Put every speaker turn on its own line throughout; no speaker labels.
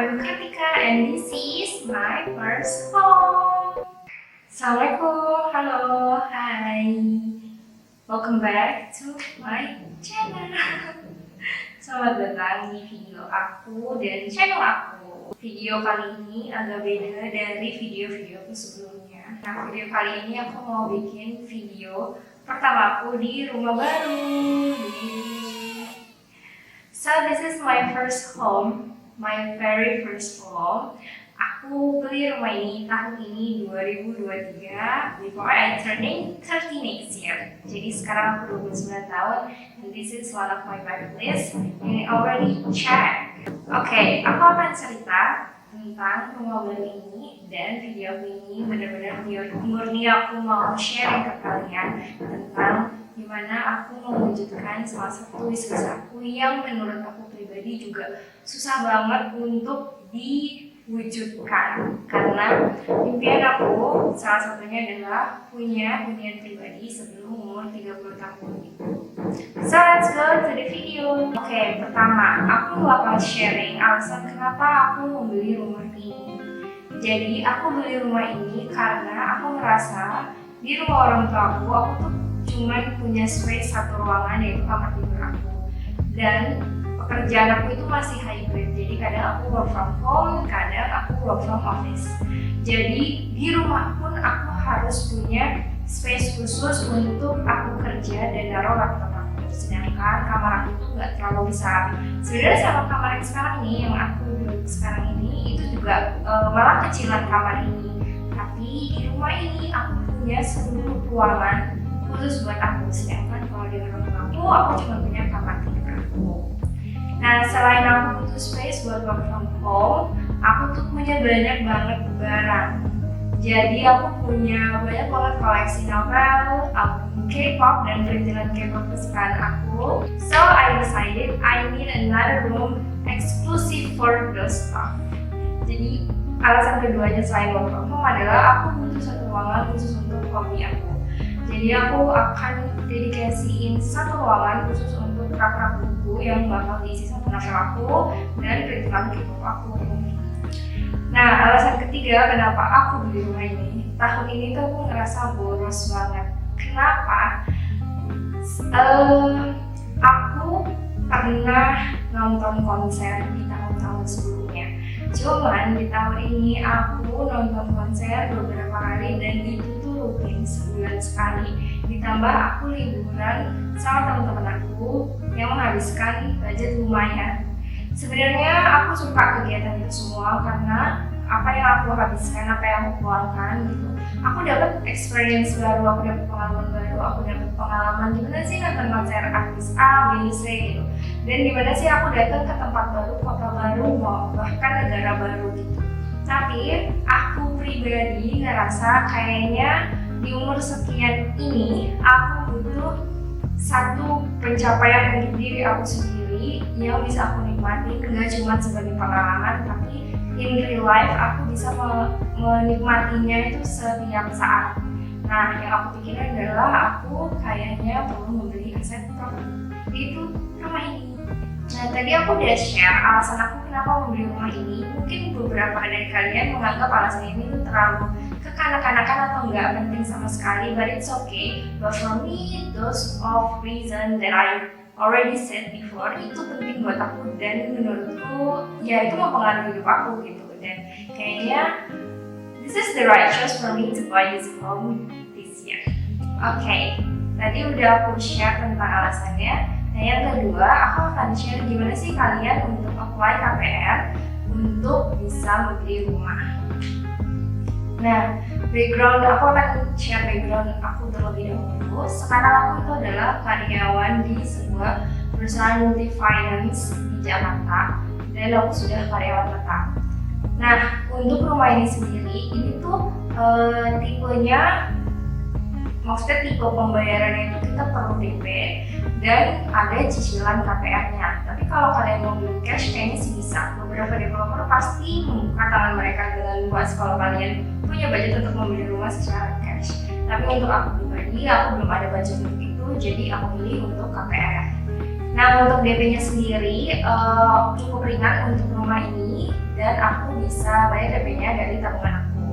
I'm Kartika and this is my first home. Assalamualaikum, halo, hai. Welcome back to my channel. Selamat datang di video aku dan channel aku. Video kali ini agak beda dari video-videoku sebelumnya. Nah, video kali ini aku mau bikin video pertama aku di rumah baru. So this is my first home, my very first home. Aku beli rumah ini tahun ini 2023 before I turning 30 next year. Jadi sekarang aku 29 tahun and this is one of my bucket list and I already check. Oke, aku akan cerita tentang rumah baru ini dan video ini benar-benar murni aku mau sharing ke kalian tentang gimana aku mewujudkan salah satu bisnis aku yang menurut aku pribadi juga susah banget untuk diwujudkan karena impian aku salah satunya adalah punya hunian pribadi sebelum umur 30 tahun gitu. So let's go to the video. Oke, pertama aku bakal sharing alasan kenapa aku membeli rumah ini. Jadi aku beli rumah ini karena aku merasa di rumah orang tua aku tuh cuma punya space satu ruangan yaitu kamar tidur aku dan pekerjaan aku itu masih hybrid, jadi kadang aku work from home, kadang aku work from office. Jadi di rumah pun aku harus punya space khusus untuk aku kerja dan naruh laptop aku, sedangkan kamar aku itu nggak terlalu besar. Sebenarnya sama kamar yang sekarang ini, yang aku duduk sekarang ini, itu juga malah kecilan kamar ini, tapi di rumah ini aku punya seluruh ruangan khusus buat aku, sedangkan kalau di orang tua aku cuma punya kamar tidur aku. Nah, selain aku butuh space buat work from home, aku tuh punya banyak banget barang. Jadi aku punya banyak banget koleksi novel, album K-pop dan perintilan K-pop kesukaan aku. So I decided I need another room exclusive for those stuff. Jadi alasan keduanya selain work from home adalah aku butuh satu ruangan khusus untuk hobi aku. Jadi aku akan dedikasiin satu ruangan khusus untuk rak-rak buku yang bakal diisi sama novel aku dan perintilan K-pop aku. Nah, alasan ketiga kenapa aku beli rumah ini, tahun ini tuh aku ngerasa boros banget. Kenapa? Aku pernah nonton konser di tahun-tahun sebelumnya. Cuman di tahun ini aku nonton konser beberapa kali dan itu tuh rutin sebulan sekali. Ditambah aku liburan sama teman-teman aku yang menghabiskan budget lumayan. Sebenarnya aku suka kegiatan itu semua karena apa yang aku habiskan, apa yang aku keluarkan gitu. Aku dapat experience baru, aku dapat pengalaman baru, aku dapat pengalaman gimana sih nonton konser artis A, B, C gitu. Dan gimana sih aku datang ke tempat baru, kota baru, bahkan negara baru gitu. Tapi aku pribadi ngerasa kayaknya di umur sekian ini aku butuh satu pencapaian untuk diri aku sendiri yang bisa aku nikmati, nggak cuma sebagai pengalaman tapi in real life aku bisa menikmatinya itu setiap saat. Nah, yang aku pikirin adalah aku kayaknya perlu membeli aset properti, itu rumah ini. Nah, tadi aku udah share alasan aku kenapa membeli rumah ini. Mungkin beberapa dari kalian menganggap alasan ini tuh terlalu kekanak-kanakan atau nggak penting sama sekali, but it's okay. But for me, those of reason that I already said before itu penting buat aku dan menurutku ya itu mempengaruhi hidup aku gitu. Dan kayaknya this is the right choice for me to buy this home this year. Oke, tadi udah aku share tentang alasannya. Nah, yang kedua, aku akan share gimana sih kalian untuk apply KPR untuk bisa membeli rumah. Nah, aku akan share background aku terlebih dahulu. Sekarang aku itu adalah karyawan di sebuah perusahaan multi finance di Jakarta dan aku sudah karyawan tetap. Nah, untuk rumah ini sendiri, ini tuh tipenya, maksudnya tipe pembayarannya itu kita perlu DP dan ada cicilan KPR-nya. Tapi kalau kalian mau beli cash, kayaknya sih bisa. Beberapa developer pasti membuka tangan mereka dengan luas kalau kalian punya budget untuk membeli rumah secara cash. Tapi untuk aku pribadi, aku belum ada budget untuk itu, jadi aku pilih untuk KPR. Nah, untuk DP-nya sendiri cukup ringan untuk rumah ini dan aku bisa bayar DP-nya dari tabungan aku.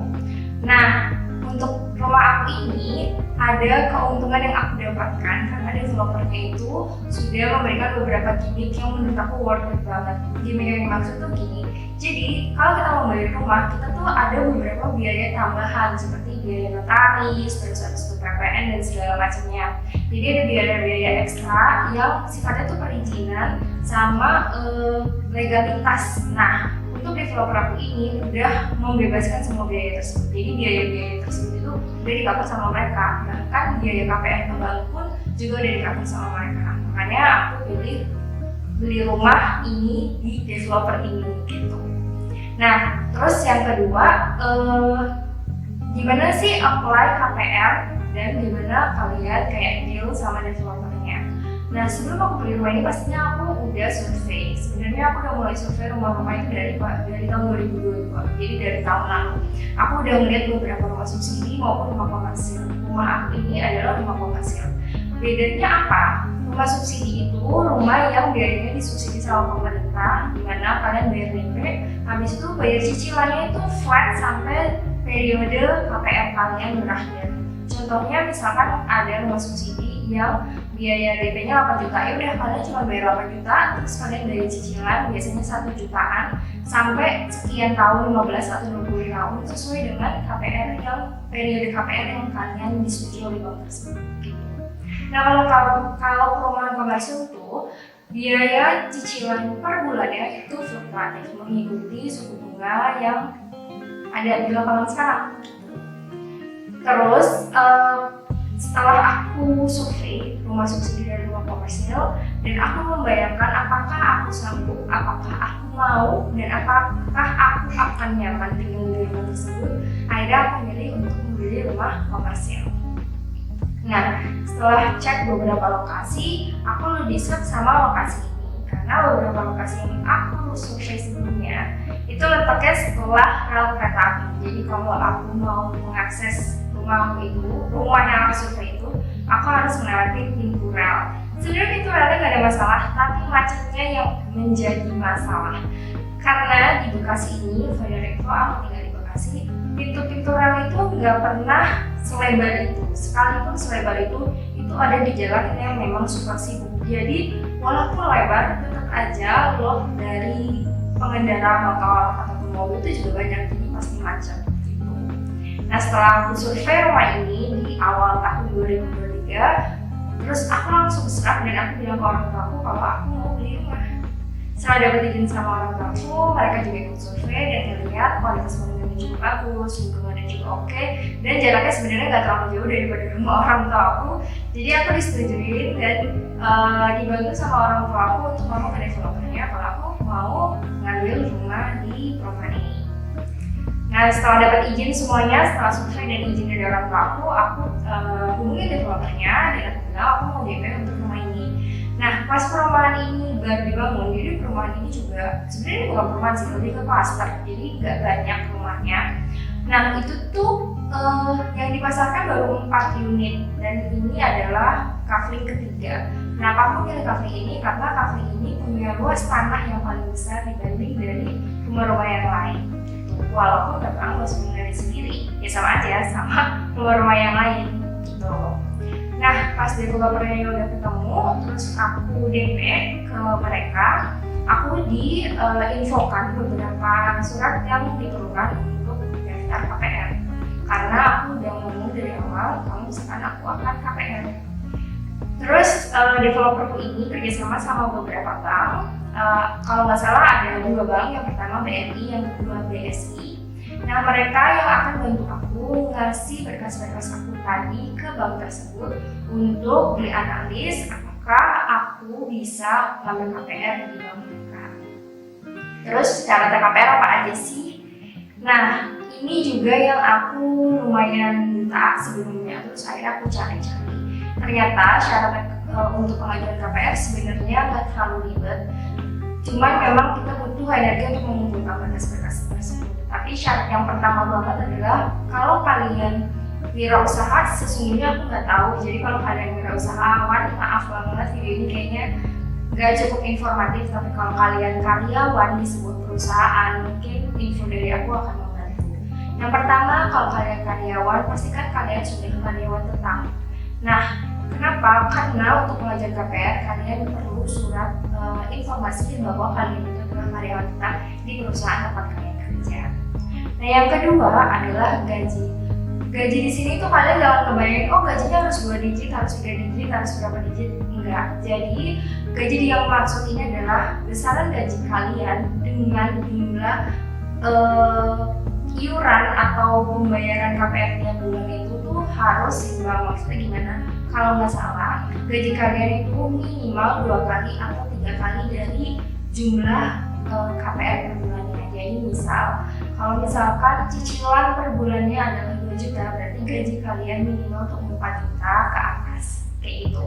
Nah, untuk rumah aku ini ada keuntungan yang aku dapatkan karena developernya itu sudah memberikan beberapa gimmick yang menurut aku worth it banget. Gimmick yang dimaksud tuh gini, jadi kalau kita mau beli rumah, kita tuh ada beberapa biaya tambahan seperti biaya notaris, terus habis itu PPN dan segala macamnya. Jadi ada biaya-biaya ekstra yang sifatnya tuh perizinan sama legalitas. Nah, untuk developer aku ini udah membebaskan semua biaya tersebut. Jadi biaya-biaya tersebut itu udah di-cover sama mereka. Bahkan biaya KPR ke bank pun juga udah di-cover sama mereka. Makanya aku pilih beli rumah ini di developer ini gitu. Nah, terus yang kedua, gimana sih apply KPR dan gimana kalian kayak deal sama developernya. Nah, sebelum aku beli rumah ini pastinya aku udah survei. Sebenarnya aku udah mulai survei rumah-rumah itu dari tahun 2022. Jadi dari tahun lalu. Aku udah melihat beberapa rumah subsidi maupun rumah komersil. Rumah aku ini adalah rumah komersil. Bedanya apa? Rumah subsidi itu rumah yang biayanya disubsidi sama pemerintah, di mana kalian bayar DP, habis itu bayar cicilannya itu flat sampai periode KPR kalian berakhir. Contohnya misalkan ada rumah subsidi yang biaya DP-nya 8 juta, ya udah kalian cuma bayar 8 juta, terus kalian bayar cicilan biasanya 1 jutaan sampai sekian tahun, 15 atau 20 tahun sesuai dengan KPR yang periode KPR yang kalian disetujui oleh bank tersebut. Gitu. Nah, kalau perumahan komersil itu biaya cicilan per bulannya itu fluktuatif mengikuti suku bunga yang ada di lapangan sekarang. Terus setelah aku survei rumah subsidi dan rumah komersil dan aku membayangkan apakah aku sanggup, apakah aku mau, dan apakah aku akan nyaman tinggal di rumah tersebut, akhirnya aku memilih untuk membeli rumah komersil. Nah, setelah cek beberapa lokasi, aku lebih serap sama lokasi ini karena beberapa lokasi yang aku survei sebelumnya itu letaknya setelah rel kereta api. Jadi kalau aku mau mengakses rumah yang aku survei itu, aku harus melewati pintu rel. Sebenarnya pintu relnya nggak ada masalah, tapi macetnya yang menjadi masalah. Karena di Bekasi ini, Federico, aku tinggal di Bekasi, pintu-pintu rel itu nggak pernah selebar itu. Sekalipun selebar itu ada di jalan yang memang super sibuk. Jadi walaupun lebar, tetap aja loh dari pengendara motor ataupun mobil itu juga banyak, jadi pasti macet. Nah, setelah aku survei rumah ini di awal tahun 2023, terus aku langsung serap dan aku bilang ke orang tua aku kalau aku mau beli rumah. Setelah dapat izin sama orang tua aku, mereka juga ikut survei dan melihat kualitas bangunannya cukup bagus, lingkungannya juga oke, dan jaraknya sebenarnya nggak terlalu jauh daripada rumah orang tua aku. Jadi aku disetujuin dan dibantu sama orang tua aku untuk ngomong ke developernya kalau aku mau ngambil rumah di perumahan ini. Nah, setelah dapat izin semuanya, setelah survei dan izin dari orang tua aku hubungi developernya dan aku bilang aku mau DP untuk rumah ini. Nah, pas perumahan ini baru dibangun, jadi perumahan ini juga sebenarnya bukan perumahan sih, lebih ke klaster, jadi nggak banyak rumahnya. Nah, itu tuh yang dipasarkan baru 4 unit dan ini adalah kafling ketiga. Kenapa aku pilih kafling ini? Karena kafling ini punya luas tanah yang paling besar dibanding dari rumah-rumah yang lain. Walaupun memang luas bangunannya sendiri, ya sama aja sama rumah-rumah yang lain gitu. Nah, pas developernya udah ketemu, terus aku DP ke mereka, aku diinfokan beberapa surat yang diperlukan untuk daftar KPR. Karena aku udah ngomong dari awal, kalau misalkan aku akan KPR. Terus developerku ini kerjasama sama beberapa bank. Kalau nggak salah ada 2 bank, yang pertama BRI, yang kedua BSI. Nah, mereka yang akan bantu aku ngasih berkas-berkas aku tadi ke bank tersebut untuk dianalis apakah aku bisa ngambil KPR di bank mereka. Terus syarat KPR apa aja sih? Nah, ini juga yang aku lumayan buta sebelumnya, terus akhirnya aku cari-cari. Ternyata syarat untuk pengajuan KPR sebenarnya nggak terlalu ribet. Cuman memang kita butuh energi untuk mengumpulkan berkas-berkas tersebut. Tapi syarat yang pertama banget adalah kalau kalian wirausaha, sesungguhnya aku nggak tahu. Jadi kalau kalian wirausahawan, maaf banget video ini kayaknya nggak cukup informatif, tapi kalau kalian karyawan di sebuah perusahaan, mungkin info dari aku akan membantu. Yang pertama, kalau kalian karyawan, pastikan kalian sudah karyawan tetap. Nah, kenapa? Karena untuk mengajar KPR, kalian perlu surat informasi bahwa kalian itu adalah karyawan tetap di perusahaan tempat kalian kerja. Nah, yang kedua adalah gaji. Gaji di sini tuh kalian jangan kebayang, oh gajinya harus 2 digit, harus 3 digit, harus berapa digit. Enggak. Jadi gaji yang maksud ini adalah besaran gaji kalian dengan jumlah iuran atau pembayaran KPR tiap bulan itu tuh harus seimbang. Maksudnya gimana? Kalau nggak salah, gaji kalian itu minimal 2 kali atau 3 kali dari jumlah KPR per bulannya. Jadi kalau misalkan cicilan per bulannya adalah 2 juta, berarti gaji kalian minimal untuk 4 juta ke atas, kayak gitu.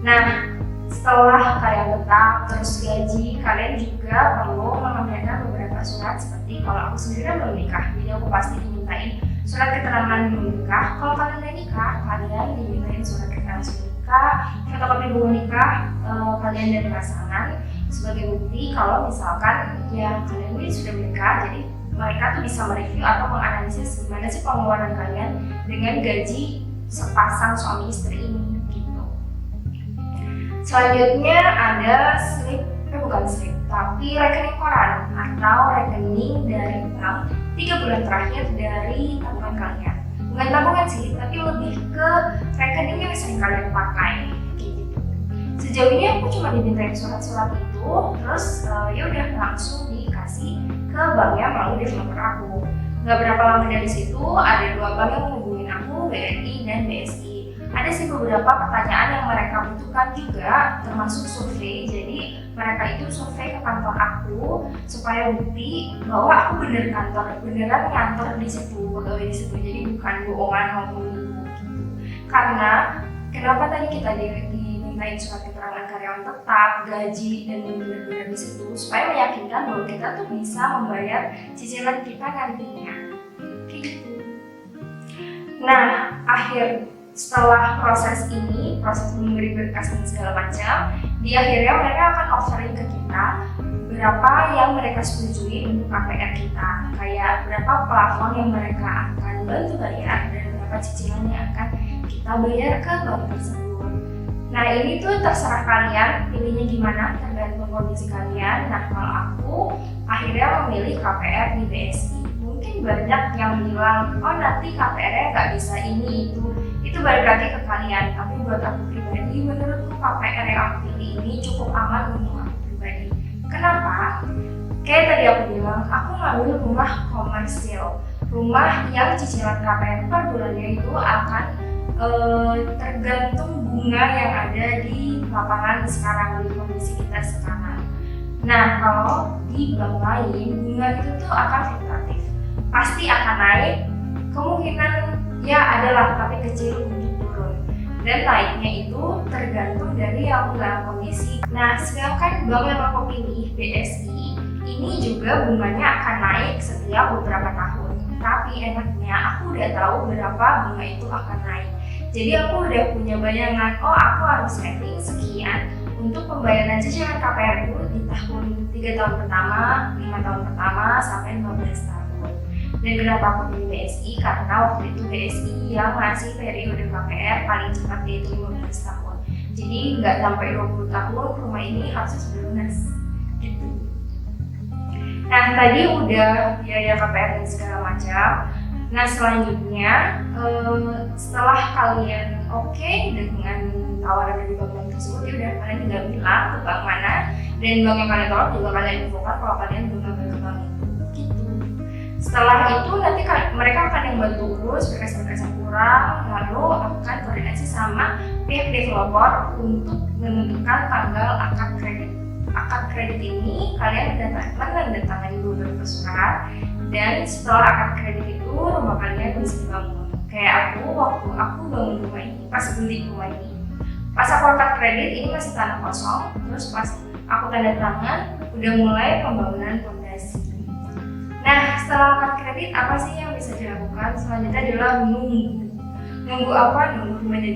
Nah, setelah kalian tetap terus gaji, kalian juga perlu mengamankan beberapa surat seperti kalau aku sendiri belum nikah, jadi aku pasti dimintain surat keterangan belum nikah. Kalau kalian udah nikah, kalian dimintain surat keterangan sudah nikah, fotokopi buku nikah kalian dan pasangan sebagai bukti kalau misalkan ya kalian ini sudah menikah. Jadi mereka tuh bisa mereview atau menganalisis gimana sih pengeluaran kalian dengan gaji sepasang suami istri ini gitu. Selanjutnya ada tapi rekening koran atau rekening dari bank 3 bulan terakhir dari tabungan kalian. Bukan tabungan sih, tapi lebih ke rekening yang sering kalian pakai kayak gitu. Sejauh ini aku cuma dimintain surat-surat itu, terus ya udah langsung dikasih ke banknya melalui developer aku. Gak berapa lama dari situ ada 2 bank yang menghubungin aku, BRI dan BSI. Ada sih beberapa pertanyaan yang mereka butuhkan juga, termasuk survei. Jadi mereka itu survei ke kantor aku supaya bukti bahwa aku beneran ngantor di situ, pegawai di situ. Jadi bukan bohongan maupun gitu. Karena kenapa tadi kita dimintain surat keterangan karyawan tetap, gaji dan benar-benar di situ supaya meyakinkan bahwa kita tuh bisa membayar cicilan kita nantinya. Gitu. Nah, setelah proses memberi berkas dan segala macam, di akhirnya mereka akan offering ke kita berapa yang mereka setujui untuk KPR kita, kayak berapa plafon yang mereka akan bantu bayar dan berapa cicilan yang akan kita bayar ke bank tersebut. Nah, ini tuh terserah kalian pilihnya gimana, tergantung kondisi kalian. Nah, kalau aku akhirnya memilih KPR di BSI. Mungkin banyak yang bilang, oh nanti KPR-nya nggak bisa ini itu balik lagi ke kalian. Tapi buat aku pribadi, menurutku KPR yang aku pilih ini cukup aman untuk aku pribadi. Kenapa? Kayak tadi aku bilang, aku ngambil rumah komersil, rumah yang cicilan KPR per bulannya itu akan tergantung bunga yang ada di lapangan sekarang, di kondisi kita sekarang. Nah, kalau di bank lain, bunga itu tuh akan fluktuatif, pasti akan naik, kemungkinan ya adalah tapi kecil untuk turun, dan naiknya itu tergantung dari yang dalam kondisi. Nah, sedangkan bank yang aku pilih BSI ini juga bunganya akan naik setiap beberapa tahun, tapi enaknya aku udah tahu berapa bunga itu akan naik. Jadi aku udah punya bayangan, oh aku harus saving sekian untuk pembayaran cicilan KPR itu di tahun 3 tahun pertama, 5 tahun pertama, sampai 15 tahun. Dan kenapa aku pilih BSI? Karena waktu itu BSI yang ngasih periode KPR paling cepat yaitu 15 tahun. Jadi nggak sampai 20 tahun rumah ini harusnya sudah lunas gitu. Nah, tadi udah biaya KPR dan segala macam. Nah, selanjutnya setelah kalian oke dengan tawaran dari bank tersebut, ya udah kalian tinggal bilang ke bank mana, dan bank yang kalian tolak juga kalian infokan kalau kalian belum ngambil ke bank itu gitu. Setelah itu nanti mereka akan yang bantu urus berkas-berkas yang kurang, lalu akan koordinasi sama pihak developer untuk menentukan tanggal akad kredit. Akad kredit ini kalian menandatangani beberapa surat, dan setelah akad kredit itu rumah kalian bisa dibangun. Kayak waktu aku bangun rumah ini, pas beli rumah ini, pas aku akad kredit ini masih tanah kosong, terus pas aku tanda tangan udah mulai pembangunan fondasi. Nah, setelah akad kredit apa sih yang bisa dilakukan? Selanjutnya adalah nunggu apa? Nunggu rumahnya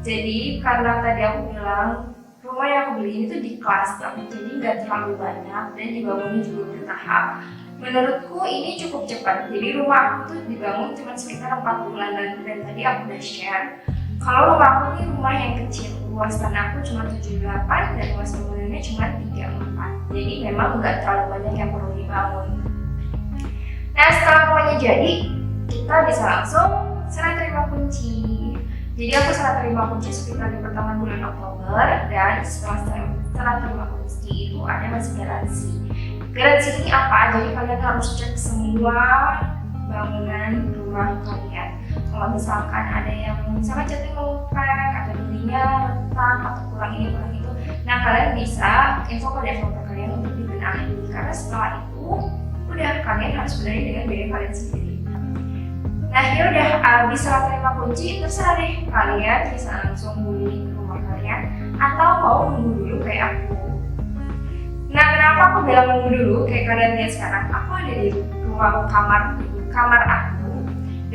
jadi karena tadi aku bilang rumah rumah yang aku beli ini tuh di cluster, jadi nggak terlalu banyak dan dibangunnya juga bertahap. Menurutku ini cukup cepat, jadi rumah aku tuh dibangun cuma sekitar 4 bulan dan tadi aku udah share. Kalau rumah aku ini rumah yang kecil, luas tanah aku cuma 78 dan luas bangunannya cuma 34. Jadi memang nggak terlalu banyak yang perlu dibangun. Nah setelah rumahnya jadi, kita bisa langsung serah terima kunci. Jadi aku serah terima kunci sekitar di pertengahan bulan Oktober dan setelah serah terima kunci itu ada masih garansi. Garansi ini apa? Jadi kalian harus cek semua bangunan rumah kalian. Kalau misalkan ada yang misalkan catnya ngelupek atau dindingnya retak atau kurang ini kurang itu, nah kalian bisa info ke developer kalian untuk dibenahi. Karena setelah itu udah kalian harus benahi dengan biaya kalian sendiri. Nah ya udah habis serah terima kunci, terserah deh kalian bisa langsung beli rumah kalian atau mau nunggu dulu kayak aku. Nah kenapa aku bilang nunggu dulu kayak kalian lihat sekarang? Aku ada di ruang kamar aku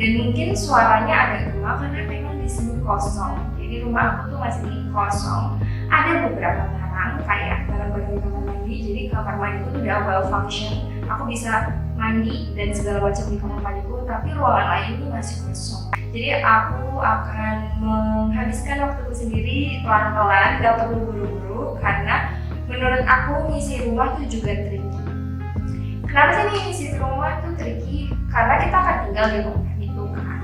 dan mungkin suaranya agak gema karena memang di sini kosong. Jadi rumah aku tuh masih kosong. Ada beberapa barang kayak barang-barang di kamar mandi. Jadi kamar mandi itu udah well function. Aku bisa mandi dan segala macam di kamar mandiku, tapi ruangan lain itu masih kosong. Jadi aku akan menghabiskan waktuku sendiri pelan-pelan, gak perlu buru-buru karena menurut aku ngisi rumah tuh juga tricky. Kenapa sih nih ngisi rumah tuh tricky? Karena kita akan tinggal di rumah itu kan.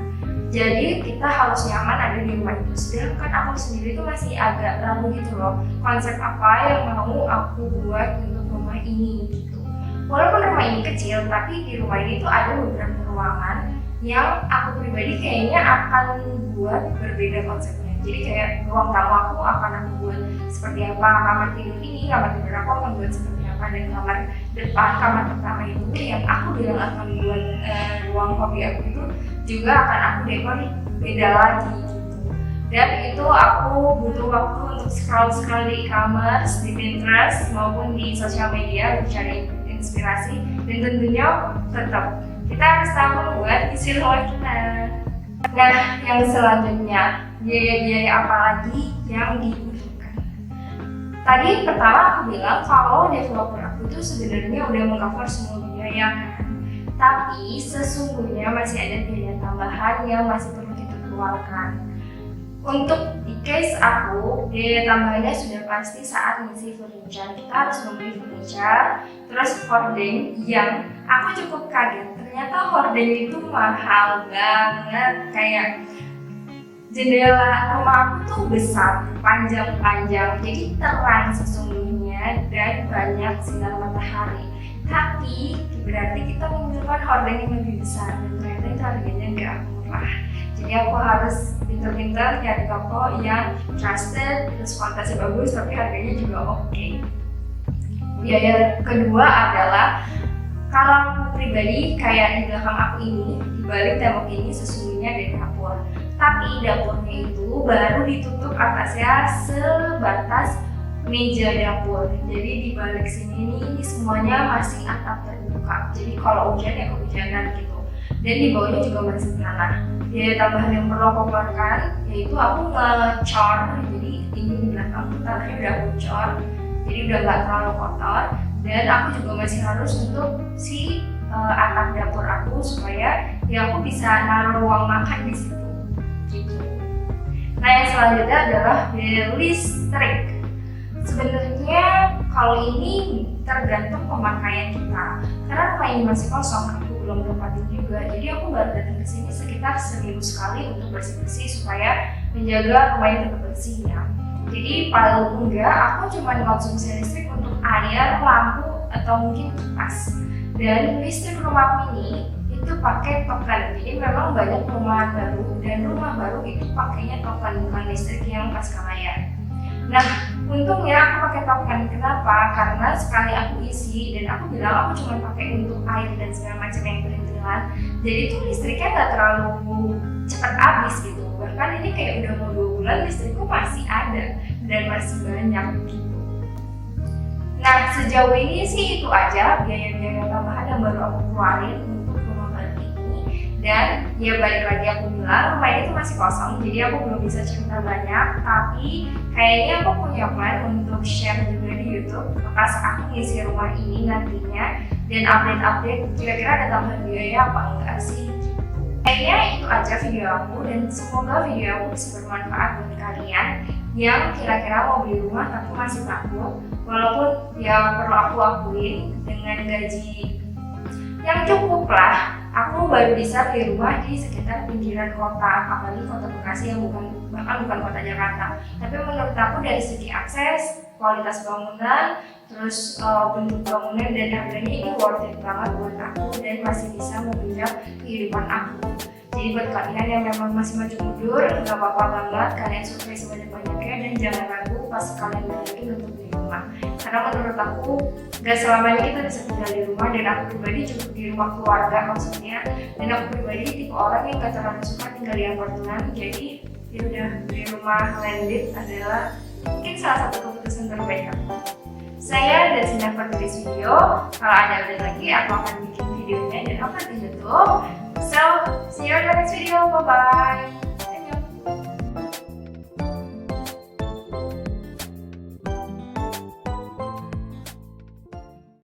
Jadi kita harus nyaman ada di rumah itu. Sedangkan aku sendiri tuh masih agak ragu gitu loh, konsep apa yang mau aku buat untuk rumah ini gitu. Walaupun rumah ini kecil, tapi di rumah ini tuh ada beberapa ruangan yang aku pribadi kayaknya akan buat berbeda konsepnya. Jadi kayak ruang tamu aku akan aku buat seperti apa, kamar tidur aku akan buat seperti apa, dan kamar depan, kamar pertama itu yang aku bilang akan buat ruang hobi aku itu juga akan aku dekor beda lagi gitu. Dan itu aku butuh waktu untuk scroll di e-commerce, di Pinterest maupun di sosial media untuk cari inspirasi, dan tentunya tetap kita harus tahu buat isi rumah kita. Nah, yang selanjutnya biaya-biaya apa lagi yang dibutuhkan? Tadi pertama aku bilang kalau developer aku itu sebenarnya udah mengcover semua biaya kan, tapi sesungguhnya masih ada biaya tambahan yang masih perlu kita keluarkan. Untuk di case aku, biaya tambahannya sudah pasti saat ngisi furniture. Kita harus membeli furniture, terus hordeng yang aku cukup kaget. Ternyata hordeng itu mahal banget. Kayak jendela rumah aku tuh besar, panjang-panjang, jadi terang sesungguhnya dan banyak sinar matahari. Tapi berarti kita membutuhkan hordeng yang lebih besar dan ternyata itu harganya nggak murah. Jadi aku harus pintar-pintar nyari toko yang trusted, terus kualitasnya bagus, tapi harganya juga oke. Biaya kedua adalah kalau aku pribadi kayak di belakang aku ini, di balik tembok ini sesungguhnya ada dapur. Tapi dapurnya itu baru ditutup atasnya sebatas meja dapur. Jadi di balik sini ini semuanya masih atap terbuka. Jadi kalau hujan ya kehujanan gitu. Dan di bawahnya juga masih tanah. Biaya tambahan yang perlu aku keluarkan yaitu aku ngecor. Jadi ini di belakang tanahnya udah aku cor, jadi udah nggak terlalu kotor. Dan aku juga masih harus untuk si atap dapur aku supaya ya aku bisa naruh ruang makan di situ. Gitu. Nah yang selanjutnya adalah biaya listrik. Sebenarnya kalau ini tergantung pemakaian kita. Karena rumah ini masih kosong, aku belum tempatin juga. Jadi aku baru datang ke sini sekitar seminggu sekali untuk bersih-bersih supaya menjaga rumah ini tetap bersih ya. Jadi paling enggak aku cuma konsumsi listrik untuk air, lampu, atau mungkin kipas. Dan listrik rumahku ini itu pakai token. Jadi memang banyak rumah baru dan rumah baru itu pakainya token, bukan listrik yang pasca bayar. Nah, untungnya aku pakai token. Kenapa? Karena sekali aku isi dan aku bilang aku cuma pakai untuk air dan segala macam yang perintilan. Jadi itu listriknya nggak terlalu cepat habis gitu. Bahkan ini kayak udah mau 2 bulan listrikku masih ada dan masih banyak gitu. Nah, sejauh ini sih itu aja biaya-biaya tambahan yang baru aku keluarin untuk rumah baru ini. Dan ya balik lagi aku bilang rumah ini tuh masih kosong, jadi aku belum bisa cerita banyak. Tapi kayaknya aku punya plan untuk share juga di YouTube pas aku ngisi rumah ini nantinya, dan update-update kira-kira ada tambahan biaya apa enggak sih. Kayaknya itu aja video aku, dan semoga video aku bisa bermanfaat buat kalian yang kira-kira mau beli rumah tapi masih takut. Walaupun ya perlu aku akuin, dengan gaji yang cukup lah, aku baru bisa beli rumah di sekitar pinggiran kota, apalagi kota Bekasi yang bahkan bukan kota Jakarta. Tapi menurut aku dari segi akses, kualitas bangunan, terus bentuk bangunan dan harganya ini worth it banget buat aku dan masih bisa menunjang kehidupan aku. Jadi buat kalian yang memang masih maju mundur, gak apa-apa banget kalian survei sebanyak-banyaknya, dan jangan ragu pas kalian yakin untuk beli rumah. Karena menurut aku gak selamanya kita bisa tinggal di rumah, dan aku pribadi cukup di rumah keluarga maksudnya. Dan aku pribadi tipe orang yang gak terlalu suka tinggal di apartemen. Jadi ya udah, beli rumah landed adalah mungkin salah satu keputusan terbaik aku. Saya dan Sinda for this video. Kalau ada update lagi, aku akan bikin videonya dan upload di YouTube. So, see you in the next video. Bye bye.